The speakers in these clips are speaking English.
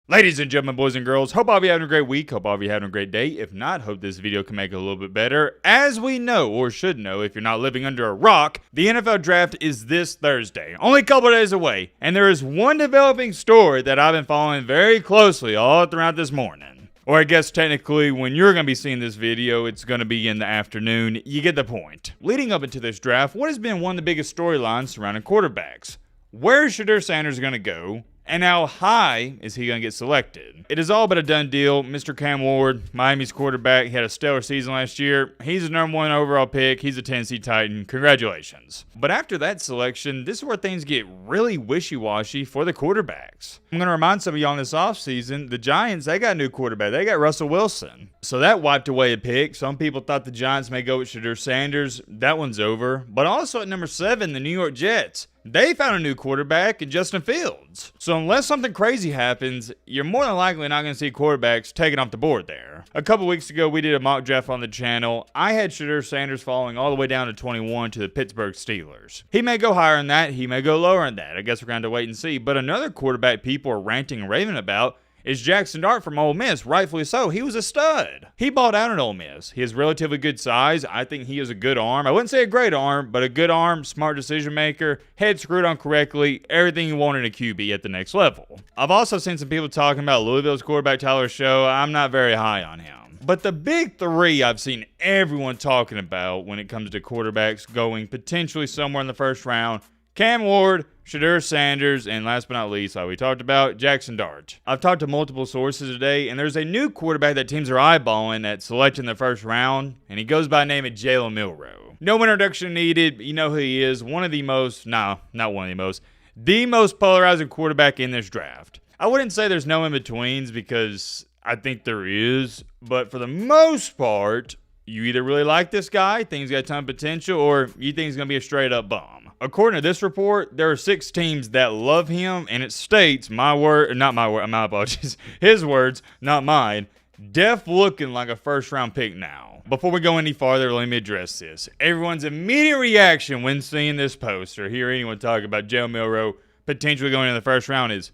Ladies and gentlemen, boys and girls, hope all of you having a great week. Hope all of you having a great day. If not, hope this video can make it a little bit better. As we know, or should know, if you're not living under a rock, the NFL draft is this Thursday, only a couple of days away. And there is one developing story that I've been following very closely all throughout this morning. Or I guess technically when you're going to be seeing this video, it's going to be in the afternoon. You get the point. Leading up into this draft, what has been one of the biggest storylines surrounding quarterbacks? Where is Shedeur Sanders going to go? And how high is he going to get selected? It is all but a done deal. Mr. Cam Ward, Miami's quarterback, he had a stellar season last year. He's the number one overall pick. He's a Tennessee Titan. Congratulations. But after that selection, this is where things get really wishy-washy for the quarterbacks. I'm going to remind some of y'all in this offseason, the Giants, they got a new quarterback. They got Russell Wilson. So that wiped away a pick. Some people thought the Giants may go with Shedeur Sanders. That one's over. But also at number 7, the New York Jets. They found a new quarterback in Justin Fields. So unless something crazy happens, you're more than likely not going to see quarterbacks taken off the board there. A couple weeks ago, we did a mock draft on the channel. I had Shedeur Sanders falling all the way down to 21 to the Pittsburgh Steelers. He may go higher than that. He may go lower than that. I guess we're going to have to wait and see. But another quarterback people are ranting and raving about is Jackson Dart from Ole Miss. Rightfully so. He was a stud. He balled out at Ole Miss. He has relatively good size. I think he has a good arm. I wouldn't say a great arm, but a good arm, smart decision maker, head screwed on correctly, everything you want in a QB at the next level. I've also seen some people talking about Louisville's quarterback Tyler Show. I'm not very high on him. But the big three I've seen everyone talking about when it comes to quarterbacks going potentially somewhere in the first round: Cam Ward, Shedeur Sanders, and last but not least, like we talked about, Jackson Dart. I've talked to multiple sources today, and there's a new quarterback that teams are eyeballing at selecting the first round, and he goes by the name of Jalen Milroe. No introduction needed. You know who he is. One of the most, not one of the most, the most polarizing quarterback in this draft. I wouldn't say there's no in-betweens because I think there is, but for the most part, you either really like this guy, think he's got a ton of potential, or you think he's going to be a straight-up bum. According to this report, there are 6 teams that love him, and it states, my apologies, his words, not mine, def looking like a first-round pick now. Before we go any farther, let me address this. Everyone's immediate reaction when seeing this post or hear anyone talk about Jalen Milroe potentially going in the first round is,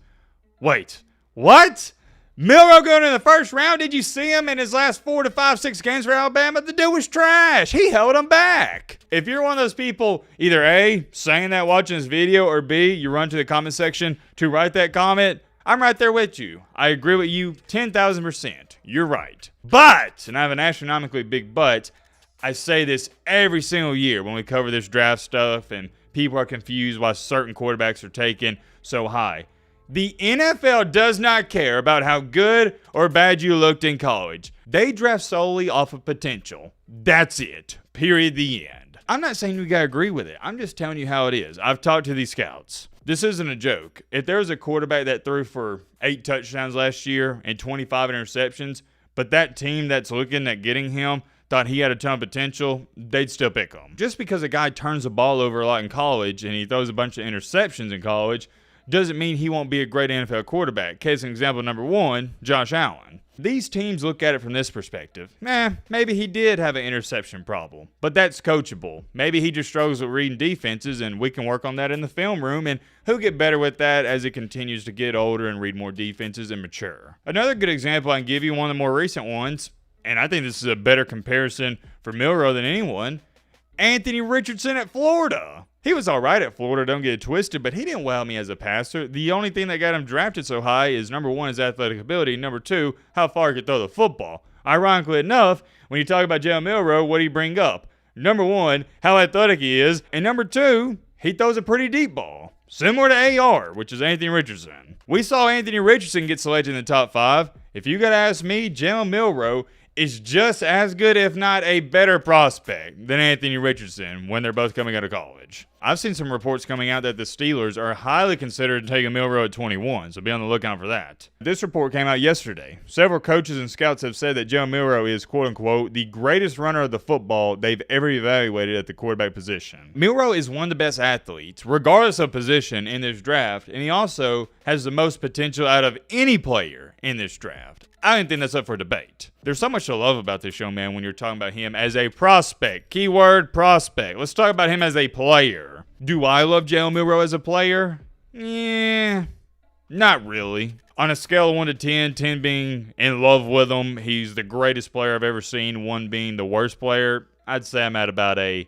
wait, what? Milroe going in the first round? Did you see him in his last 4 to 5, 6 games for Alabama? The dude was trash. He held him back. If you're one of those people, either A, saying that watching this video, or B, you run to the comment section to write that comment, I'm right there with you. I agree with you 10,000%. You're right. But, and I have an astronomically big but, I say this every single year when we cover this draft stuff and people are confused why certain quarterbacks are taken so high. The NFL does not care about how good or bad you looked in college. They draft solely off of potential. That's it. Period. The end. I'm not saying you gotta agree with it. I'm just telling you how it is. I've talked to these scouts. This isn't a joke. If there was a quarterback that threw for 8 touchdowns last year and 25 interceptions, but that team that's looking at getting him thought he had a ton of potential, they'd still pick him. Just because a guy turns the ball over a lot in college and he throws a bunch of interceptions in college doesn't mean he won't be a great NFL quarterback. Case in example number 1, Josh Allen. These teams look at it from this perspective. Maybe he did have an interception problem, but that's coachable. Maybe he just struggles with reading defenses, and we can work on that in the film room, and he'll get better with that as he continues to get older and read more defenses and mature. Another good example I can give you, one of the more recent ones, and I think this is a better comparison for Milroe than anyone, Anthony Richardson at Florida. He was all right at Florida, don't get it twisted, but he didn't wow me as a passer. The only thing that got him drafted so high is, number 1, his athletic ability, number 2, how far he could throw the football. Ironically enough, when you talk about Jalen Milroe, what do you bring up? Number 1, how athletic he is, and number 2, he throws a pretty deep ball. Similar to AR, which is Anthony Richardson. We saw Anthony Richardson get selected in the top 5. If you gotta ask me, Jalen Milroe is just as good, if not a better prospect than Anthony Richardson when they're both coming out of college. I've seen some reports coming out that the Steelers are highly considered taking Milroe at 21, so be on the lookout for that. This report came out yesterday. Several coaches and scouts have said that Jalen Milroe is, quote-unquote, the greatest runner of the football they've ever evaluated at the quarterback position. Milroe is one of the best athletes, regardless of position, in this draft, and he also has the most potential out of any player in this draft. I don't think that's up for debate. There's so much to love about this young man when you're talking about him as a prospect. Keyword prospect. Let's talk about him as a player. Do I love Jalen Milroe as a player? Yeah. Not really. On a scale of 1 to 10, 10 being in love with him, he's the greatest player I've ever seen, 1 being the worst player, I'd say I'm at about a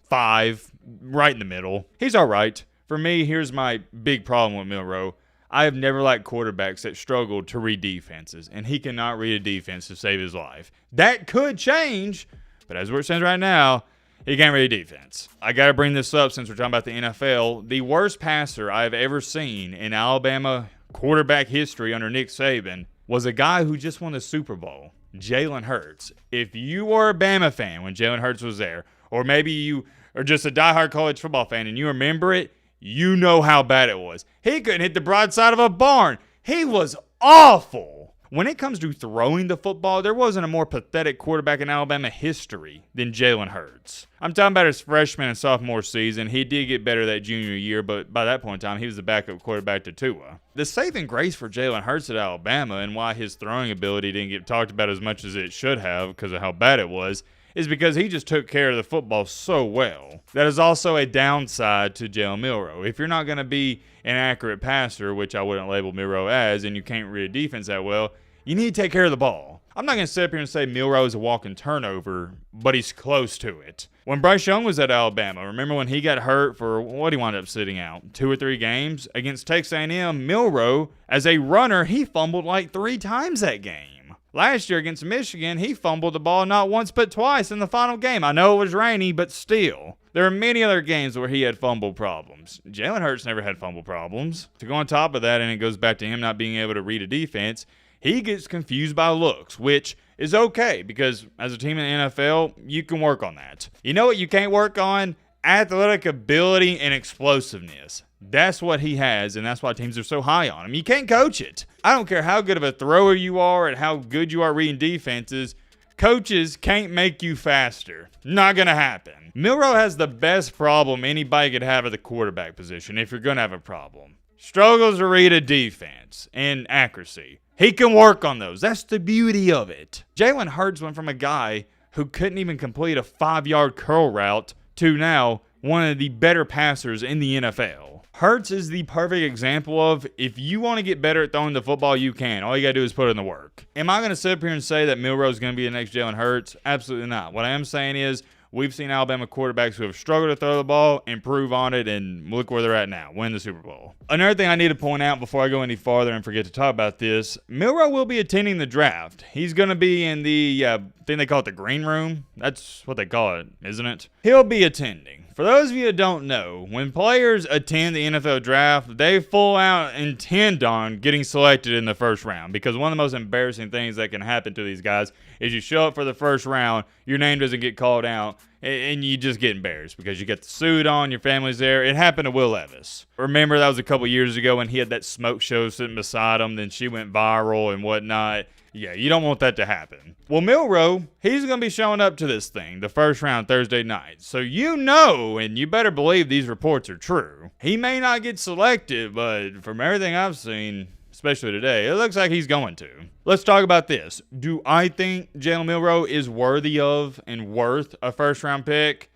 5, right in the middle. He's all right. For me, here's my big problem with Milroe. I have never liked quarterbacks that struggle to read defenses, and he cannot read a defense to save his life. That could change, but as it stands right now, he can't read a defense. I got to bring this up since we're talking about the NFL. The worst passer I've ever seen in Alabama quarterback history under Nick Saban was a guy who just won the Super Bowl, Jalen Hurts. If you were a Bama fan when Jalen Hurts was there, or maybe you are just a diehard college football fan and you remember it, you know how bad it was. He couldn't hit the broadside of a barn. He was awful. When it comes to throwing the football, there wasn't a more pathetic quarterback in Alabama history than Jalen Hurts. I'm talking about his freshman and sophomore season. He did get better that junior year, but by that point in time, he was the backup quarterback to Tua. The saving grace for Jalen Hurts at Alabama and why his throwing ability didn't get talked about as much as it should have because of how bad it was is because he just took care of the football so well. That is also a downside to Jalen Milroe. If you're not going to be an accurate passer, which I wouldn't label Milroe as, and you can't read a defense that well, you need to take care of the ball. I'm not going to sit up here and say Milroe is a walking turnover, but he's close to it. When Bryce Young was at Alabama, remember when he got hurt for, what he wound up sitting out, 2 or 3 games? Against Texas A&M, Milroe, as a runner, he fumbled like 3 times that game. Last year against Michigan, he fumbled the ball not once but twice in the final game. I know it was rainy, but still. There are many other games where he had fumble problems. Jalen Hurts never had fumble problems. To go on top of that, and it goes back to him not being able to read a defense, he gets confused by looks, which is okay because as a team in the NFL, you can work on that. You know what you can't work on? Athletic ability and explosiveness. That's what he has, and that's why teams are so high on him. You can't coach it. I don't care how good of a thrower you are and how good you are reading defenses. Coaches can't make you faster. Not going to happen. Milroe has the best problem anybody could have at the quarterback position if you're going to have a problem. Struggles to read a defense and accuracy. He can work on those. That's the beauty of it. Jalen Hurts went from a guy who couldn't even complete a 5-yard curl route to now one of the better passers in the NFL. Hurts is the perfect example of if you want to get better at throwing the football, you can. All you got to do is put in the work. Am I going to sit up here and say that Milroe is going to be the next Jalen Hurts? Absolutely not. What I am saying is we've seen Alabama quarterbacks who have struggled to throw the ball, improve on it, and look where they're at now, win the Super Bowl. Another thing I need to point out before I go any farther and forget to talk about this, Milroe will be attending the draft. He's going to be in the, I think they call it the green room. That's what they call it, isn't it? He'll be attending. For those of you that don't know, when players attend the NFL draft, they full out intend on getting selected in the first round because one of the most embarrassing things that can happen to these guys is you show up for the first round, your name doesn't get called out, and you just get embarrassed because you get the suit on, your family's there. It happened to Will Levis. Remember that was a couple years ago when he had that smoke show sitting beside him, then she went viral and whatnot. Yeah, you don't want that to happen. Well, Milroe, he's going to be showing up to this thing, the first round Thursday night. So you know, and you better believe these reports are true. He may not get selected, but from everything I've seen, especially today, it looks like he's going to. Let's talk about this. Do I think Jalen Milroe is worthy of and worth a first-round pick?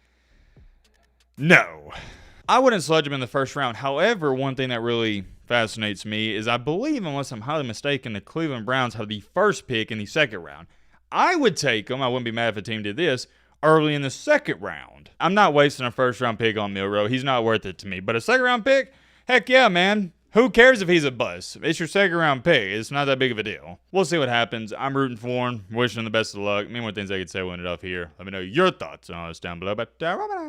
No. I wouldn't sludge him in the first round. However, one thing that really fascinates me is I believe, unless I'm highly mistaken, the Cleveland Browns have the first pick in the second round. I would take them, I wouldn't be mad if a team did this, early in the second round. I'm not wasting a first-round pick on Milroe. He's not worth it to me. But a second-round pick? Heck yeah, man. Who cares if he's a bust? It's your second-round pick. It's not that big of a deal. We'll see what happens. I'm rooting for him. Wishing him the best of luck. Many more things I could say when it off here. Let me know your thoughts on all this down below. But